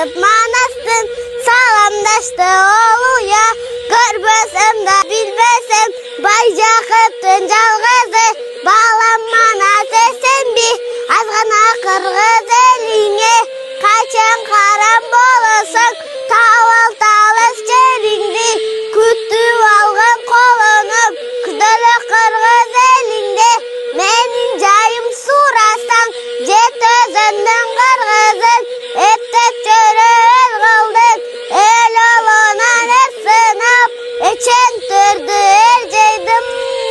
barıp manastın, salamdaştı oluya. Görmesem de bilmesem, Bayjakıptın calgızı, bağlanmana sesem bir, azgana kırgız eline, kaçan karam bolasın, taval talış çerindi, kütüp algın kolunum, küdülü kırgız elinde, menin cayım surasan, jet özünden kırgızın, ettep çörü el kıldın, el olunan er sınıp, eçen türdü el ceydim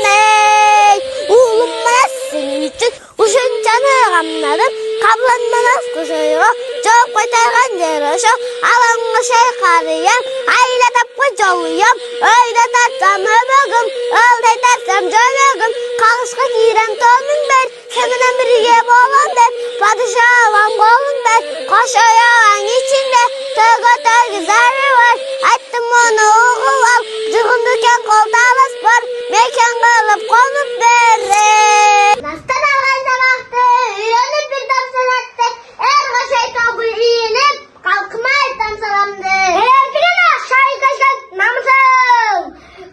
ney. Oğlum bana senin için uşuncanı gamladım, kablanmanas kuşuyuğu, çok koytargan yarışı, alınma şey karıyam, ayla tapı joluyam, öyde tatsam ömögüm, ölde tatsam jölögüm, kalışka giren tonun ben, seninle birge bolan ben, padişahım kolun ben, koş ayağın içinde, tögö güzeli var, attım onu uğulam, cıgındıken koltağız var, mekan kılıp konup verir. Nastan algan sabahты, uyanıp bir dam sanattı, erga şeytabı iğnip, kalkıma ettim salamdı. Ergine aşağı kaşak namsın,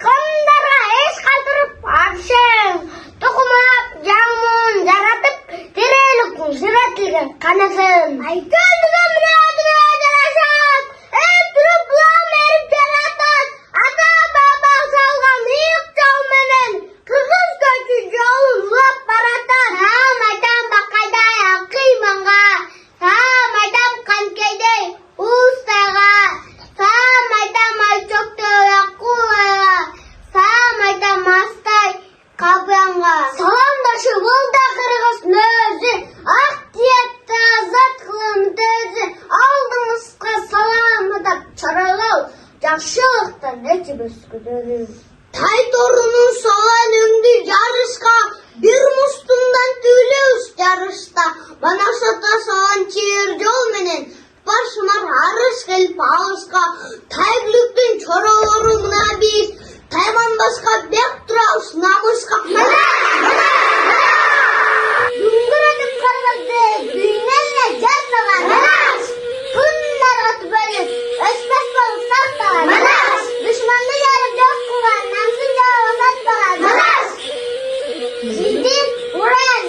kondara eş kaldırıp arşın, tokumap jamun jaratıp, direlikun sıratilgen kanasın. Ay gönlüm rahatın rahatın, durup bulam erip yaratın, ata baba salgan ilk çalmenin, kırgız kökü yolun lop baratan. Madam bakayda kıymanga, madam kankede ustaga, madam ay çok da kulaya, madam hastay kapyanga. Salamdaşı bulda kırgız nözü, ak diyette azat kılın tözü, aldığımızga salamı da çaralav, jakşılıktan ne çibüsküdürüz. Tay torunun soğan öndü yarışka, bir mustundan tüylüz yarışta, bana sota soğan çiğir yol menen, başımar harış gelip ağızka, tay glüktün çorolarımına bir, tayman başka bek duraus namuska. Güngür atıp kalmadı, düğünenle jassalan, kunlar atıp ölüp, ösmez balık saktalan, düşmanlı yarıp dost kuran, namsın cevabı satmalan, Zizdin uğrayan,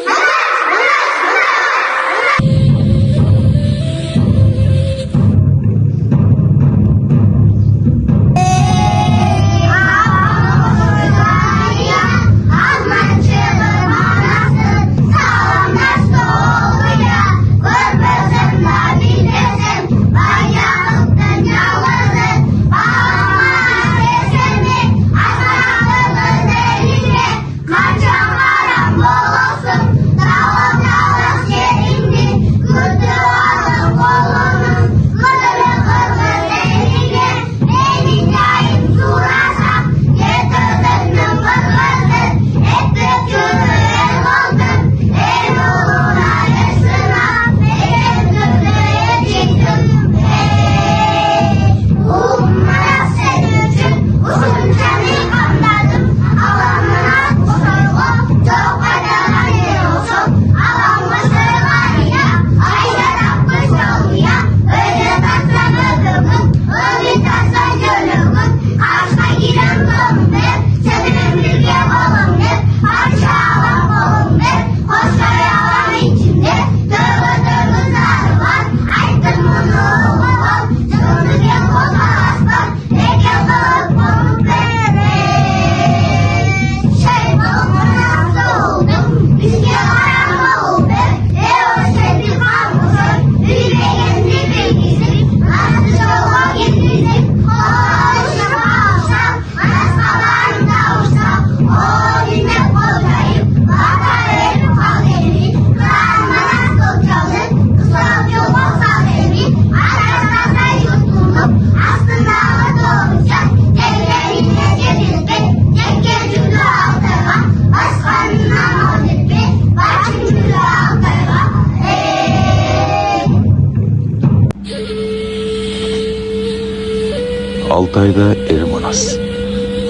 Алтайда Эрманас.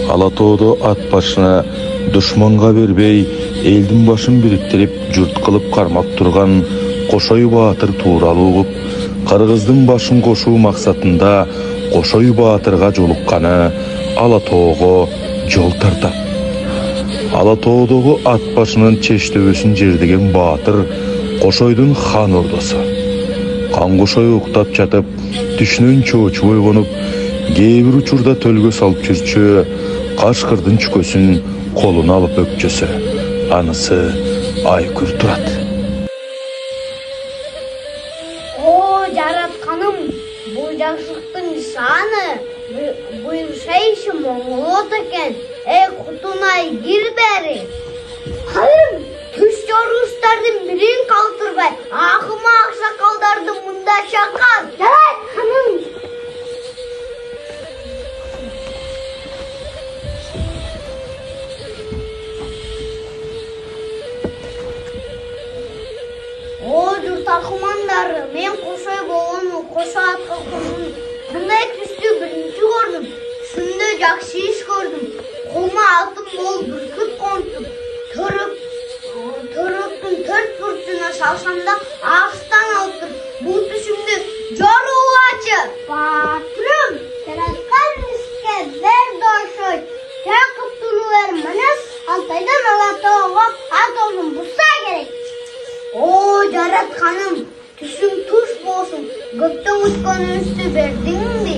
Алатоодо ат башына душманга бербей, элдин башын бириктирип, журт кылып кармап турган Кошой Баатыр тууралуу угуп, кыргыздын башын кошуу максатында Кошой Баатырга жолукканы Ала тоого жол тартат. Ала тоодогу ат башынын чечтөбөсүн жердеген Баатыр Кошойдун хан ордосу. Кан Кошой уктап жатып, түшүнөн чоочу ойгонуп, кээ бир учурда төлгө салып жүрчү, Кашкырдын чүкөсүн колуна алып өкчөсө, анысы Айкүл турат. О, жаратканым, бул жакшылыктын нышаны. Буюрса иши Моңголот экен. Кутунай кир бери. Хайыр, түш жоргустардын бирин калтырбай, акыма аксакалдарды мында чакар. Жарат, ханым. О, журт акымандары, мен Кошой болгону, Кошо атка курдум. Мындай түстү биринчи көрдүм. Түшүндө жакшы иш көрдүм. Колума алтын болуп бүркүт конуптум. Төрөктүн төрт бурчуна салсамда агыстан алыптыр. Бул түшүмдү жорулачы. Батырым, жараткан ишке бер дошой. Жакып турулар манас Алтайдан Алатоого ат олун бурса керек. О, жаратканым, түшүм туш болсун. Көптөн күткөнүбүздү бердиңби?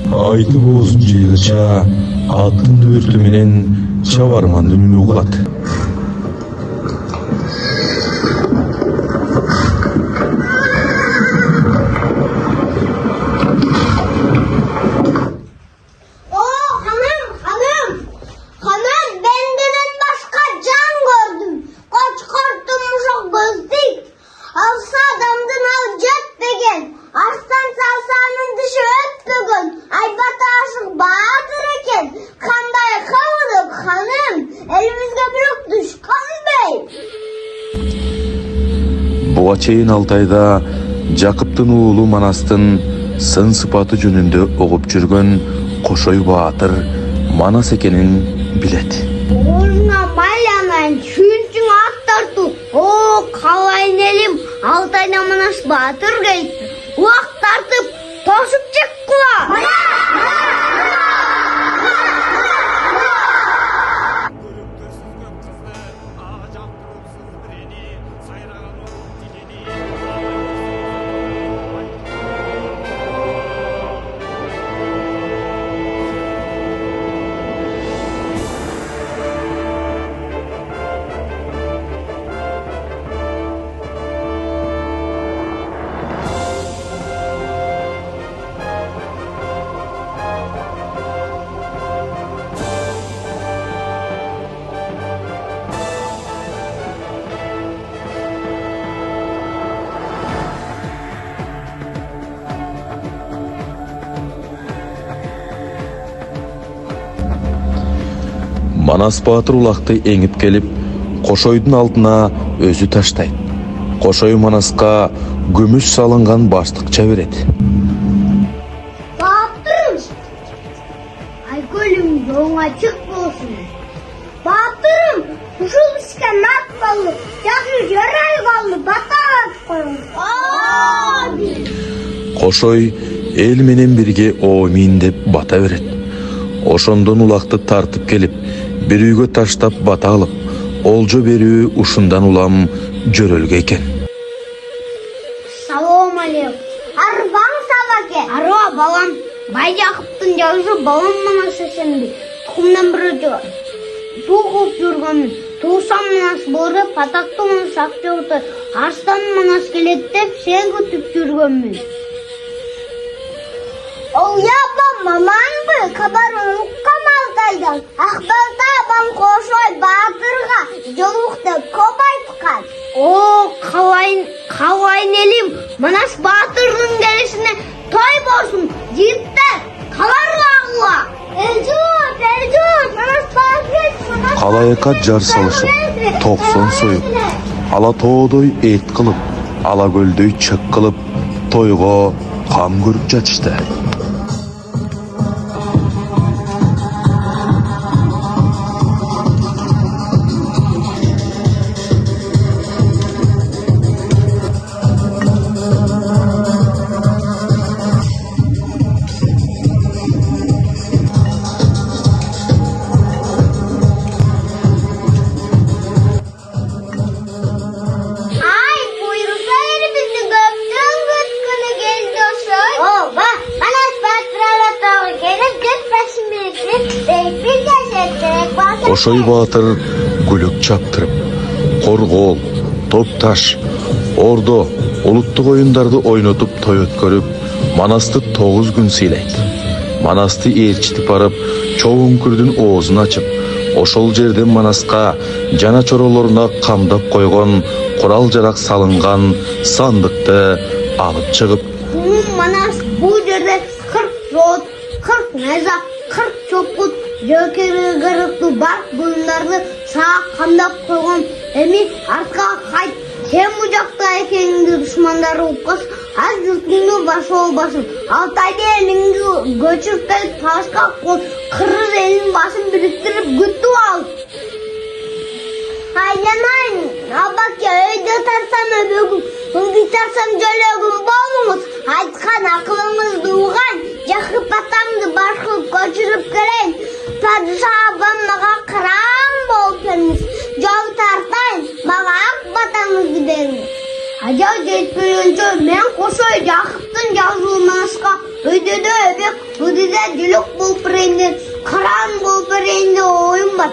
Айтып болсун жыйгыча, аттын дүбүртү менен чабармандын үнү угулат. Буга чейин Алтайда Жакыптын уулу Манастын сын сыпаты жөнүндө угуп жүргөн Кошой Баатыр Манас экенин билет. Орна байланайын, чүнчүң ат тарту. О, калайын элим, Алтайда Манас Баатыр келипти. Уак тартып, тосуп чыккыла. Манас Баатыр улакты эңип келип, Кошойдун алдына өзү таштайт. Кошой Манаска күмүш салынган баштыкча берет. Батырым, Айкөлүм жолуң ачык болсун. Батырым, ушул ишке нат болду, жакшы жарай калды, бата атып коюңуз. Кошой эл менен бирге оомин деп бата берет. Ошондон улакты тартып келип, бир үйгө таштап бата алып, олжо берүү ушундан улам жөрөлгө экен. Салом алейкум. Арбаң сабаке. Арба балам, Бай Жакыптын жагышы балам Манас эсенби. Тукумдан бирөө жок. Тугуп жүргөнмүн. Туусам Манас болуп, атактуу Манас акчабыты, Арстан Манас келет деп сен күтүп жүргөнмүн. Ол япа маманбы, кабарын уккан Алтайдан. Акбалта абам Кошой Баатырга жолукты көп айткан. О, калайын элим, Манас Баатырдын келишине той болсун, жигиттер, каларлагыла. Элжут, Манас Баатыр, Калайыкка жар салышып, 90 союп, Ала тоодой эт кылып, Ала көлдөй чык кылып, тойго кам көрүп жатышты. Кошой баатыр күлөк чаптырып, коргол, топ-таш, ордо, улуттук оюндарды ойнотуп той өткөрүп, Манасты 9 күн сыйлайт. Манасты ээрчитип барып, чоңкүрдүн оозун ачып, ошол жерден Манаска жана чоролоруна камдап койгон курал жарак салынган сандыкты алып чыгып, Манас bu жерде 40 рот, 40 найза, 40 чопут, жөкери кырыктуу бар буюмдарды сага камдап койгон. Эми артка кайт. Сен бу жакта экениңди душмандары уккас, аз журтуңду башы болбасын. Алтайды элиңди көчүртпөй ташка кол, кыргыз элинин башын бириктирип күтүп ал. Айламан, абаке өйдө тарсам өбөгүм, үйдү тарсам жөлөгүм болуңуз. Айткан акылыңызды уган, жакып атамды башкы көчүрүп келейин. Падыша абам мага кыраң болуп келиңиз. Жол тартайын, мага ак батаңызды бериңиз. Ажал жетпегенче мен Кошой Жакыптын жазуу Манаска өйдөдө өбөк, өйдөдө жүлүк болуп берейин деп, кыраң болуп берейин деп оюм бар.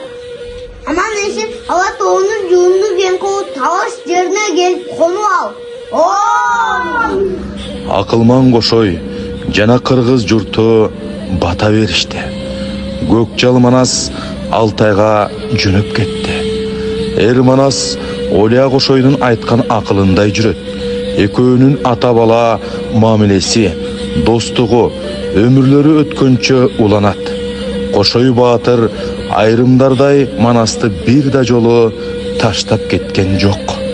Аман эсен ала тоонун жуунду кеңко талаш жерине келип конуп ал. Акылман Кошой жана кыргыз журту бата беришти. Көкжал Манас Алтайга жөнөп кетти. Эр Манас Олия Кошойдун айткан акылындай жүрөт. Экөөнүн ата бала мамилеси, достугу, өмүрлөрү өткөнчө уланат. Кошой баатыр айрымдардай Манасты бир да жолу таштап кеткен жок.